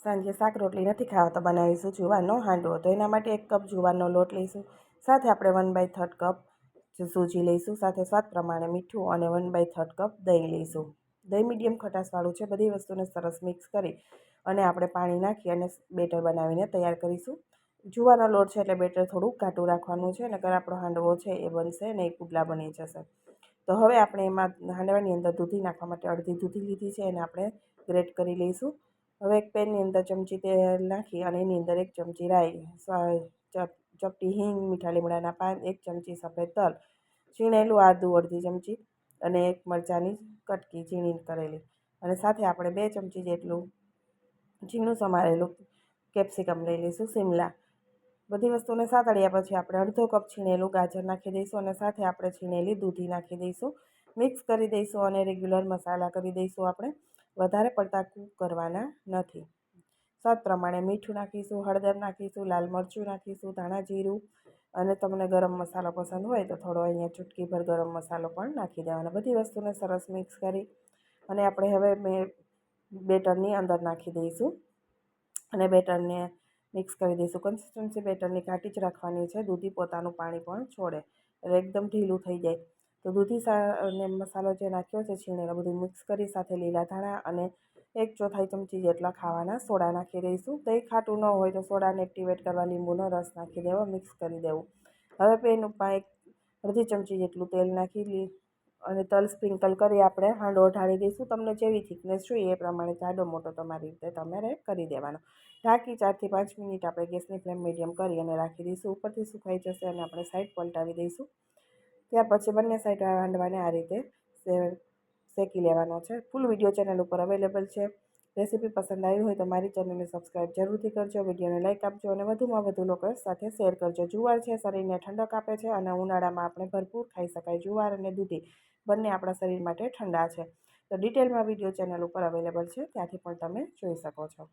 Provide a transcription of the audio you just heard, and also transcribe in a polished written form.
સાંજે શાક રોટલી નથી ખાવા તો બનાવીશું જુવારનો હાંડવો। તો એના માટે 1 કપ જુવારનો લોટ લઈશું। સાથે આપણે 1/3 કપ સૂજી લઈશું। સાથે સ્વાદ પ્રમાણે મીઠું અને 1/3 કપ દહીં લઈશું। દહીં મીડિયમ ખટાશવાળું છે। બધી વસ્તુને સરસ મિક્સ કરી અને આપણે પાણી નાખી અને બેટર બનાવીને તૈયાર કરીશું। જુવારનો લોટ છે એટલે બેટર થોડું ઘાટું રાખવાનું છે, નકર આપણો હાંડવો છે એ બનશે નહીં, પુડલા બની જશે। તો હવે આપણે એમાં હાંડવાની અંદર દૂધી નાખવા માટે અડધી દૂધી લીધી છે, એને આપણે ગ્રેટ કરી લઈશું। હવે એક પેનની અંદર ચમચી તેલ નાખી અને એની અંદર 1 ચમચી રાઈ, ચપટી હિંગ, મીઠા લીમડાના પાન, 1 ચમચી સફેદ તલ, છીણેલું આદું અડધી ચમચી અને 1 મરચાંની કટકી ઝીણી કરેલી અને સાથે આપણે 2 ચમચી જેટલું ઝીણું સમારેલું કેપ્સિકમ લઈ લઈશું, શિમલા। બધી વસ્તુને સાતળ્યા પછી આપણે અડધો કપ છીણેલું ગાજર નાખી દઈશું અને સાથે આપણે છીણેલી દૂધી નાખી દઈશું। મિક્સ કરી દઈશું અને રેગ્યુલર મસાલા કરી દઈશું। આપણે વધારે પડતા કૂક કરવાના નથી। સ્વાદ પ્રમાણે મીઠું નાખીશું, હળદર નાખીશું, લાલ મરચું નાખીશું, ધાણા જીરું અને તમને ગરમ મસાલો પસંદ હોય તો થોડો અહીંયા ચૂટકીભર ગરમ મસાલો પણ નાખી દેવાનો। બધી વસ્તુને સરસ મિક્સ કરી અને આપણે હવે બેટરની અંદર નાખી દઈશું અને બેટરને મિક્સ કરી દઈશું। કન્સિસ્ટન્સી બેટરની ઘાટી જ રાખવાની છે, દૂધી પોતાનું પાણી પણ છોડે એટલે એકદમ ઢીલું થઈ જાય। તો દૂધી અને મસાલો જે નાખ્યો છે છીણેલો બધું મિક્સ કરી સાથે લીલા ધાણા અને 1/4 ચમચી જેટલા ખાવાના સોડા નાખી દઈશું। દહીં ખાટું ન હોય તો સોડાને એક્ટિવેટ કરવા લીંબુનો રસ નાખી દેવો, મિક્સ કરી દેવું। હવે પેન ઉપર અડધી ચમચી જેટલું તેલ નાખી અને તલ સ્પ્રિંકલ કરી આપણે હાંડવો ઢાળી દઈશું। તમને જેવી થિકનેસ જોઈએ એ પ્રમાણે જાડો મોટો તમારી રીતે તમારે કરી દેવાનો। ઢાંકી 4 થી 5 મિનિટ આપણે ગેસની ફ્લેમ મીડિયમ કરી અને રાખી દઈશું। ઉપરથી સુકાઈ જશે અને આપણે સાઈડ પલટાવી દઈશું। ત્યાર પછી બંને સાઈડ હાંડવાને આ રીતે શેકી લેવાનો છે। ફૂલ વિડીયો ચેનલ ઉપર અવેલેબલ છે। રેસીપી પસંદ આવી હોય તો મારી ચેનલને સબસ્ક્રાઈબ જરૂરથી કરજો, વિડીયોને લાઇક આપજો અને વધુમાં વધુ લોકો સાથે શેર કરજો। જુવાર છે શરીરને ઠંડક આપે છે અને ઉનાળામાં આપણે ભરપૂર ખાઈ શકાય। જુવાર અને દૂધી બંને આપણા શરીર માટે ઠંડા છે। તો ડિટેલમાં વિડીયો ચેનલ ઉપર અવેલેબલ છે, ત્યાંથી પણ તમે જોઈ શકો છો।